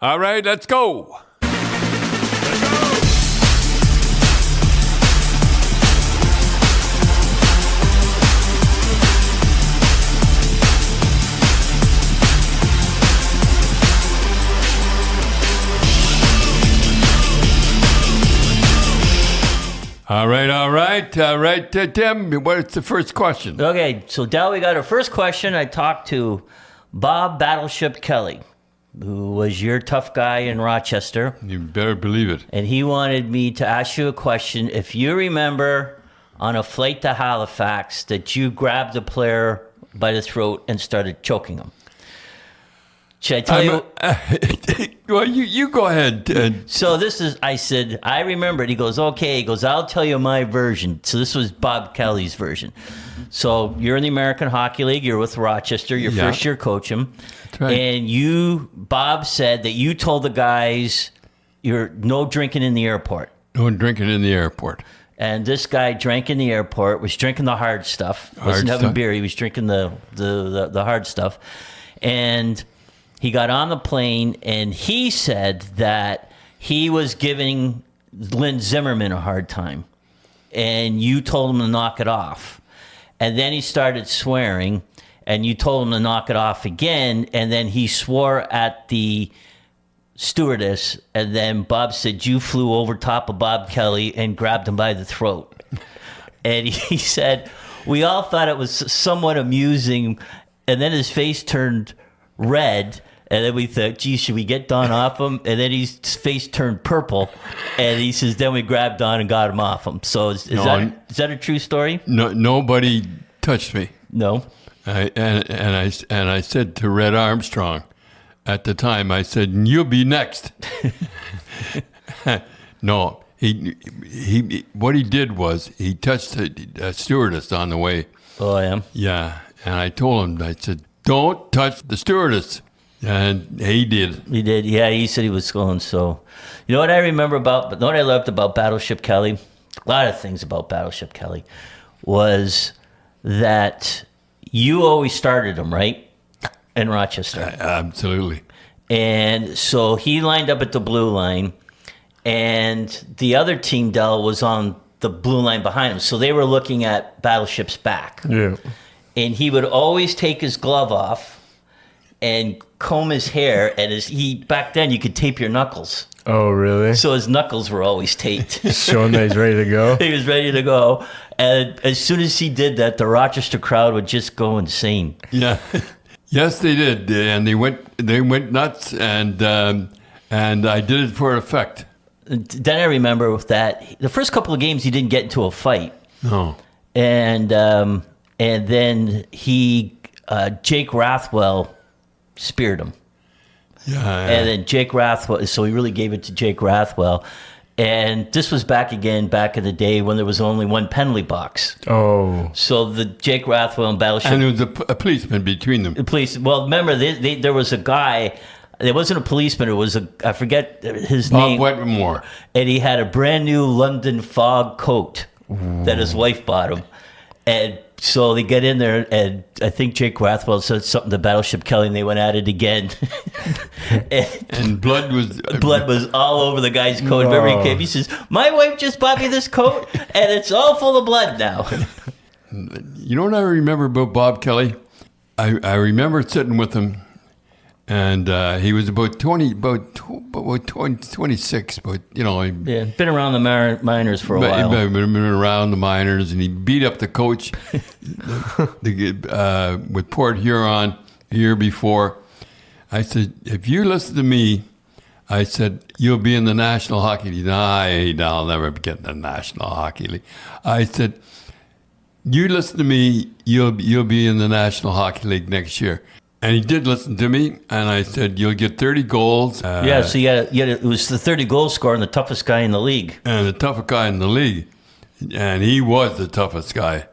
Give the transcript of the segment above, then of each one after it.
All right, let's go. All right, Tim, what's the first question? Okay, so now we got our first question. I talked to Bob Battleship Kelly, who was your tough guy in Rochester. You better believe it. And he wanted me to ask you a question. If you remember on a flight to Halifax that you grabbed a player by the throat and started choking him. Should I tell you? Well, you go ahead. So this is, I said, I remember it. He goes, okay. He goes, I'll tell you my version. So this was Bob Kelly's version. So you're in the American Hockey League. You're with Rochester. Your first year coaching. That's right. And Bob said that you told the guys you're no drinking in the airport. No drinking in the airport. And this guy drank in the airport, was drinking the hard stuff. Wasn't having beer. He was drinking the hard stuff. And he got on the plane, and he said that he was giving Lynn Zimmerman a hard time. And you told him to knock it off. And then he started swearing, and you told him to knock it off again. And then he swore at the stewardess. And then Bob said you flew over top of Bob Kelly and grabbed him by the throat. And he said, we all thought it was somewhat amusing. And then his face turned red. And then we thought, gee, should we get Don off him? And then his face turned purple. And he says, then we grabbed Don and got him off him. So is that a true story? No, nobody touched me. No. I said to Red Armstrong at the time, I said, you'll be next. No, he what he did was he touched the stewardess on the way. Oh, I am? Yeah. And I told him, I said, don't touch the stewardess. And he did. He did. Yeah, he said he was going. So, you know what I what I loved about Battleship Kelly? A lot of things about Battleship Kelly was that you always started him, right? In Rochester. Absolutely. And so he lined up at the blue line, and the other team, Dell, was on the blue line behind him. So they were looking at Battleship's back. Yeah. And he would always take his glove off and comb his hair, and back then you could tape your knuckles. Oh, really? So his knuckles were always taped. Showing that he's ready to go. He was ready to go. And as soon as he did that, the Rochester crowd would just go insane. Yeah. Yes, they did. And they went nuts, and I did it for effect. Then I remember that the first couple of games he didn't get into a fight. No. And then Jake Rathwell speared him. Yeah. And then Jake Rathwell, so he really gave it to Jake Rathwell. And this was back in the day when there was only one penalty box. Oh. So the Jake Rathwell and Battleship. And there was a policeman between them. The police. Well, remember, there was a guy. It wasn't a policeman. It was I forget his name. Bob Wetmore. And he had a brand new London fog coat that his wife bought him. And so they get in there, and I think Jake Rathwell said something to Battleship Kelly, and they went at it again. and blood was all over the guy's coat. No. Remember, he came. He says, "My wife just bought me this coat, and it's all full of blood now." You know what I remember about Bob Kelly? I remember sitting with him, and he was about 26, but you know, been around the minors for a while. Been around the minors, and he beat up the coach with Port Huron the year before. I said, if you listen to me, I said, you'll be in the National Hockey League. I'll never get in the National Hockey League. I said, you listen to me, you'll be in the National Hockey League next year. And he did listen to me, and I said, you'll get 30 goals. So it was the 30 goal scorer and the toughest guy in the league. And the toughest guy in the league. And he was the toughest guy.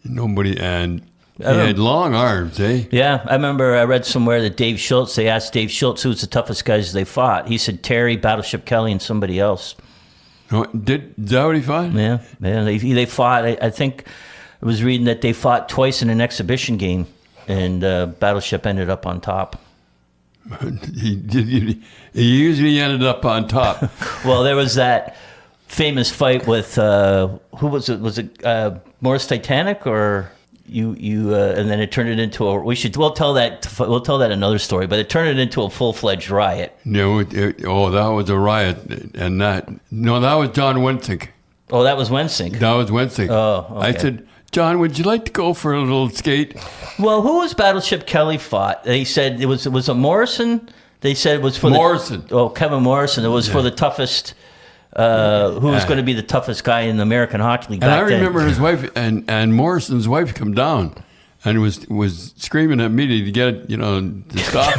He had long arms, eh? Yeah, I remember I read somewhere that they asked Dave Schultz who was the toughest guys they fought. He said Terry, Battleship Kelly, and somebody else. No, is that what he fought? Yeah. They fought, I think I was reading that they fought twice in an exhibition game. And Battleship ended up on top. He usually ended up on top. Well, there was that famous fight with who was it? Was it Morris Titanic or you? And then it turned it into a. We'll tell that another story. But it turned it into a full-fledged riot. No, that was a riot, and that was John Wensink. Oh, that was Wensink. That was Wensink. Oh, okay. I said, John, would you like to go for a little skate? Well, who was Battleship Kelly fought? They said it was a Morrison. They said it was for Morrison. Kevin Morrison. It was for the toughest. Who was going to be the toughest guy in the American Hockey League? And back I remember then. his wife and Morrison's wife come down and was screaming at me to get to stop.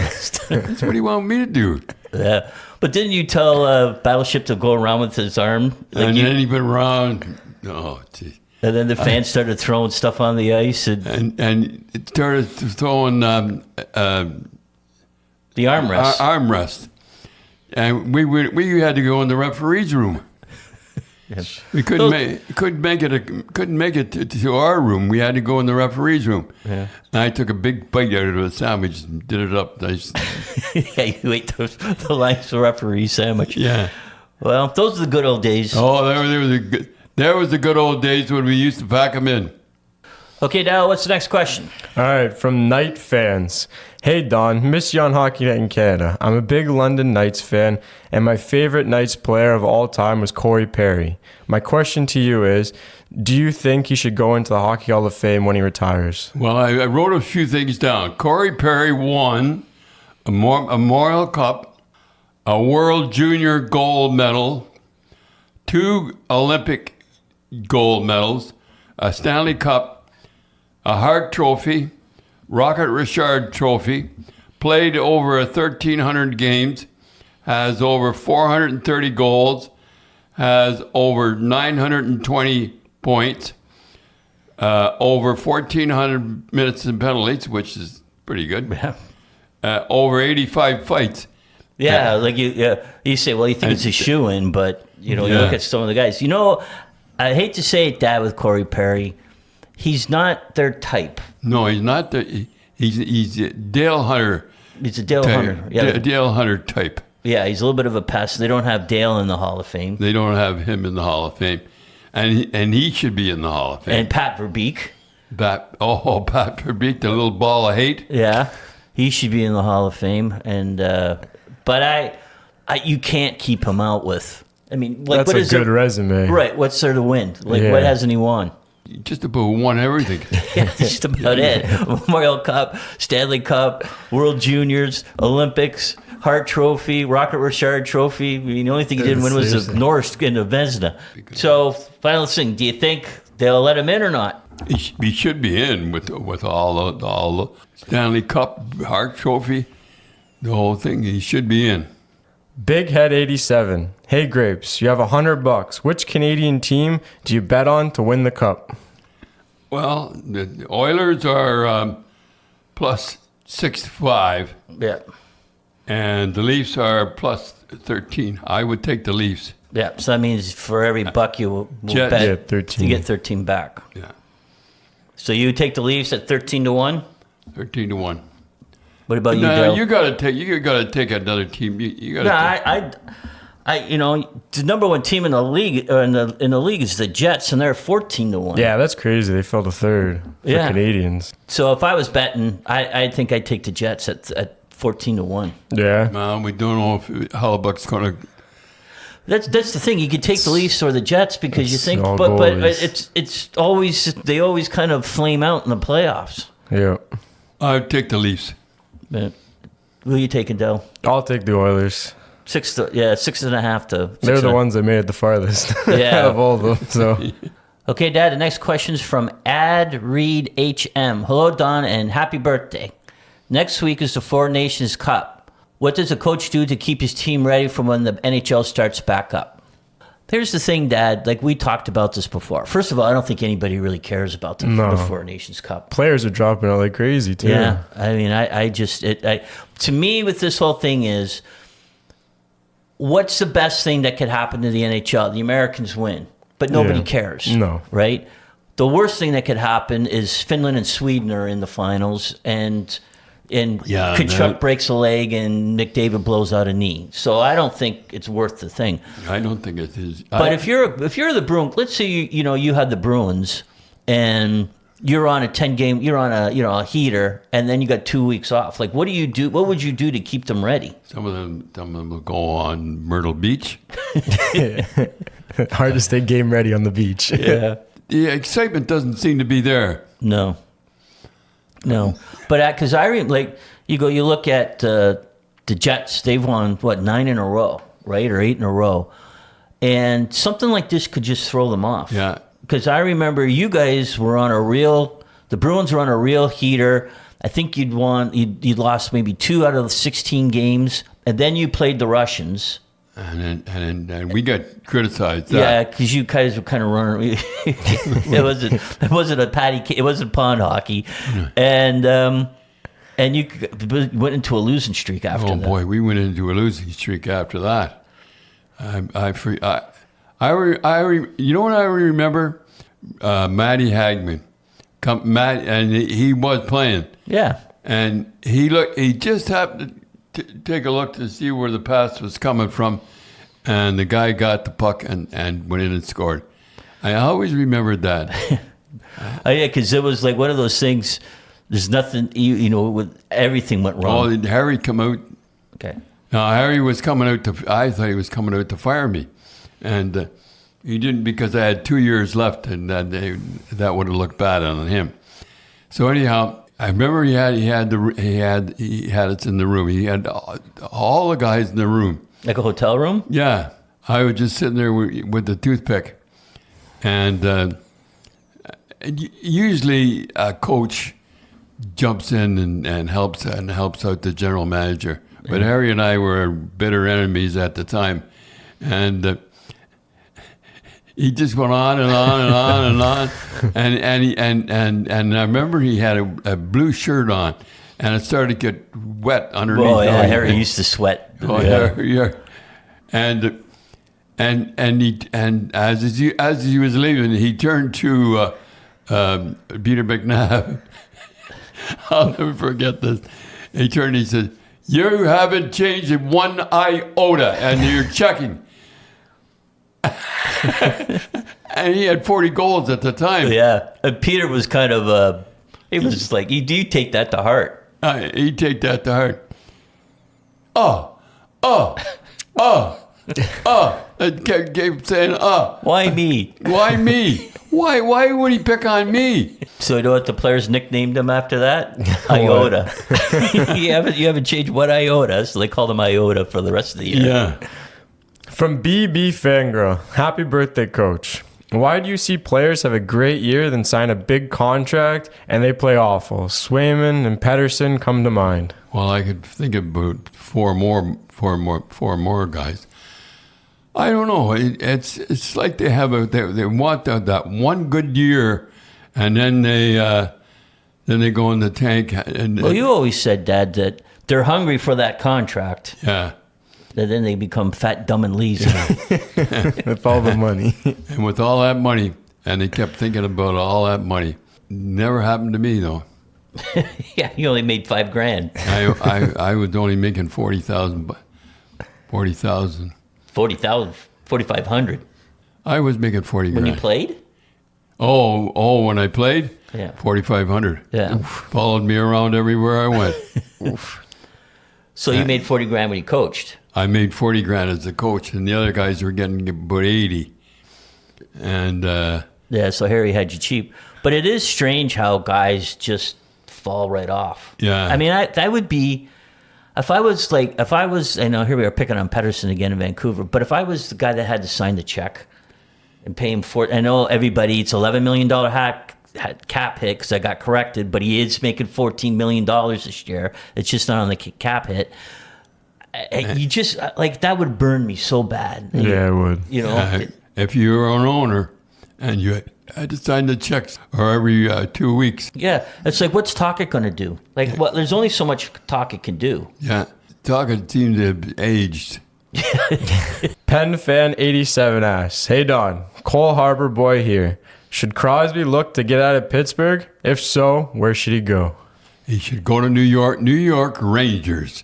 That's what he wanted me to do. Yeah, but didn't you tell Battleship to go around with his arm? And then he went around. Oh, gee. And then the fans started throwing stuff on the ice, and it started throwing the armrest. Armrest, and we had to go in the referee's room. Yes. We couldn't make it to our room. We had to go in the referee's room. Yeah. And I took a big bite out of a sandwich and did it up nice. Yeah, you ate the last referee sandwich. Yeah. Well, those are the good old days. Oh, there was the good old days when we used to pack them in. Okay, Dal, what's the next question? All right, from Knight fans. Hey, Don, miss you on Hockey Night in Canada. I'm a big London Knights fan, and my favorite Knights player of all time was Corey Perry. My question to you is, do you think he should go into the Hockey Hall of Fame when he retires? Well, I wrote a few things down. Corey Perry won a Memorial Cup, a World Junior Gold Medal, 2 Olympic gold medals, a Stanley Cup, a Hart Trophy, Rocket Richard Trophy, played over 1,300 games, has over 430 goals, has over 920 points, over 1,400 minutes in penalties, which is pretty good. Yeah. Over 85 fights. Yeah, like you say, well, you think it's a shoe-in, but you Yeah. look at some of the guys. I hate to say it, Dad, with Corey Perry, he's not their type. No, he's not. He's a Dale Hunter. He's a Dale type. Hunter. Yeah, Dale Hunter type. yeah, he's a little bit of a pest. They don't have Dale in the Hall of Fame, They don't have him in the Hall of Fame, and he should be in the Hall of Fame. and Pat Verbeek. Pat Verbeek, the little ball of hate. Yeah, he should be in the Hall of Fame, and but you can't keep him out with. I mean, like, That's what a is good there, resume. right? What's there to win? Like, Yeah. what hasn't he won? Just about won everything. Yeah, that's just about it. Memorial Cup, Stanley Cup, World Juniors, Olympics, Hart Trophy, Rocket Richard Trophy. I mean, the only thing he didn't win was the Seriously. Norris and the Vezina. So, final thing, do you think they'll let him in or not? He should be in with all the Stanley Cup, Hart Trophy, the whole thing. He should be in. Big Head 87. Hey, Grapes, you have $100. Which Canadian team do you bet on to win the cup? Well, the Oilers are plus 6-5, Yeah. and the Leafs are plus 13. I would take the Leafs. Yeah, so that means for every buck you will Jets. bet, Yeah, 13. you get 13 back. Yeah, So you take the Leafs at 13-1? 13-1. What about you, No, Dale? you gotta take another team. You gotta. No, the number one team in the league in the league is the Jets, and they're 14-1. Yeah, that's crazy. They fell to third for Yeah. Canadians. So if I was betting, I think I'd take the Jets at 14-1. Yeah. Well, we don't know if Hellebuck's gonna. That's the thing. You could take the Leafs or the Jets because you It's think, all but goalies. it's always they always kind of flame out in the playoffs. Yeah. I'd take the Leafs. But who are you taking, Dell? I'll take the Oilers. 6.5 to. They're the 6.5. ones that made it the farthest Yeah. out of all of them. So Okay, Dad, the next question is from Ad Reed HM. Hello, Don, and happy birthday. Next week is the Four Nations Cup. What does a coach do to keep his team ready for when the NHL starts back up? Here's the thing, Dad. Like, we talked about this before. First of all, I don't think anybody really cares about the Four Nations Cup. players are dropping out like crazy too. Yeah, I mean, to me, with this whole thing is, what's the best thing that could happen to the NHL? The Americans win, but nobody Yeah. cares. No. Right? The worst thing that could happen is Finland and Sweden are in the finals, and and Yeah, Kachuk breaks a leg and McDavid blows out a knee. So I don't think it's worth the thing. I don't think it is. But if you're the Bruins, let's say you had the Bruins and you're on a 10-game, you're on a heater, and then you got 2 weeks off. Like, what do you do? What would you do to keep them ready? some of them will go on Myrtle Beach. Hard to stay game ready on the beach. Yeah. The excitement doesn't seem to be there. No. But because you look at the Jets, they've won, 9 in a row, right? Or 8 in a row. And something like this could just throw them off. Yeah. Because I remember you guys were on the Bruins were on a real heater. I think you'd lost maybe 2 out of the 16 games. And then you played the Russians. And we got criticized. Yeah, because you guys were kind of running. It wasn't pond hockey, and you went into a losing streak after that. Oh boy, we went into a losing streak after that. You know what I remember? Matty Hagman, and he was playing. Yeah, and he just happened to take a look to see where the pass was coming from, and the guy got the puck and went in and scored. I always remembered that. Oh yeah, because it was like one of those things. There's nothing, with everything went wrong. Oh, Harry come out. Okay. Now Harry was coming out I thought he was coming out to fire me, and he didn't, because I had 2 years left, and that would have looked bad on him. So anyhow, I remember he had it in the room. He had all the guys in the room. Like a hotel room? Yeah. I was just sitting there with the toothpick. And usually a coach jumps in and helps out the general manager. But Harry and I were bitter enemies at the time. And he just went on and on and on and on, and I remember he had a blue shirt on, and it started to get wet underneath. Oh yeah, Harry used to sweat. Oh yeah. And as he was leaving, he turned to Peter McNabb. I'll never forget this. He turned. He said, "You haven't changed it one iota, and you're checking." And he had 40 goals at the time. Yeah, and Peter was kind of he was like, "Do you take that to heart?" He'd take that to heart. It kept saying, Why me? Why me? Why would he pick on me? So you know what the players nicknamed him after that? Iota. you haven't changed one iota, so they called him Iota for the rest of the year. Yeah. From BB Fangirl, happy birthday, coach. Why do you see players have a great year, then sign a big contract, and they play awful? Swayman and Pettersson come to mind. Well, I could think about four more guys. I don't know. It's like they have they want that one good year, and then they go in the tank. Well, you always said, Dad, that they're hungry for that contract. Yeah. And then they become fat, dumb, and lazy. With all the money. And with all that money, and they kept thinking about all that money. Never happened to me, though. Yeah, you only made $5,000. I was only making 40,000. 40,000. 40,000, 4,500. I was making 40 grand. When you played? Oh, when I played? Yeah. 4,500. Yeah. Followed me around everywhere I went. So you made 40 grand when you coached? I made 40 grand as a coach, and the other guys were getting about 80. And yeah, so Harry had you cheap. But it is strange how guys just fall right off. Yeah. I mean, that would be, I know here we are picking on Pettersson again in Vancouver, but if I was the guy that had to sign the check and pay him for it, I know everybody, it's $11 million cap hit because I got corrected, but he is making $14 million this year. It's just not on the cap hit. You just, that would burn me so bad. Yeah, it would. You know? If you were an owner and you had to sign the checks every 2 weeks. Yeah. It's like, what's Tocchet going to do? There's only so much Tocchet can do. Yeah. Tocchet seems to have aged. PenFan87 asks, hey Don, Cole Harbor boy here. Should Crosby look to get out of Pittsburgh? If so, where should he go? He should go to New York. New York Rangers.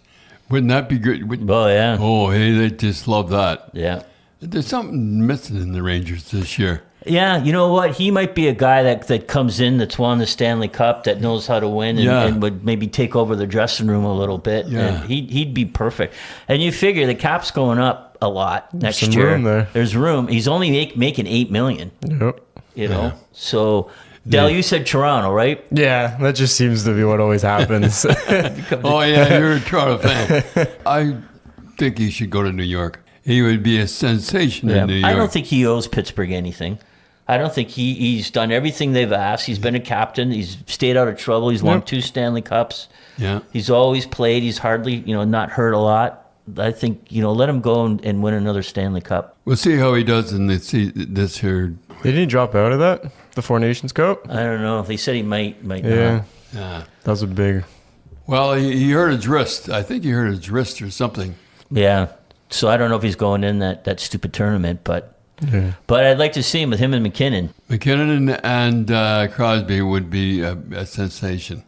Wouldn't that be good? Oh, yeah. Oh, hey, they just love that. Yeah. There's something missing in the Rangers this year. Yeah, you know what? He might be a guy that comes in that's won the Stanley Cup, that knows how to win, and would maybe take over the dressing room a little bit. Yeah. And he'd be perfect. And you figure the cap's going up a lot next some year. room there. There's room. He's only making $8 million. Yep. You know, so Del, you said Toronto, right? Yeah, that just seems to be what always happens. Oh, yeah, you're a Toronto fan. I think he should go to New York. He would be a sensation in New York. I don't think he owes Pittsburgh anything. I don't think he's done everything they've asked. He's been a captain. He's stayed out of trouble. He's won 2 Stanley Cups. Yeah. He's always played. He's hardly, not hurt a lot. I think, let him go and win another Stanley Cup. We'll see how he does in this here. Didn't he drop out of that? The Four Nations Cup? I don't know. They said he might Yeah. not. Yeah. That was a big... Well, he hurt his wrist. I think he hurt his wrist or something. Yeah. So I don't know if he's going in that stupid tournament, but I'd like to see him with him and McKinnon. McKinnon and Crosby would be a sensation.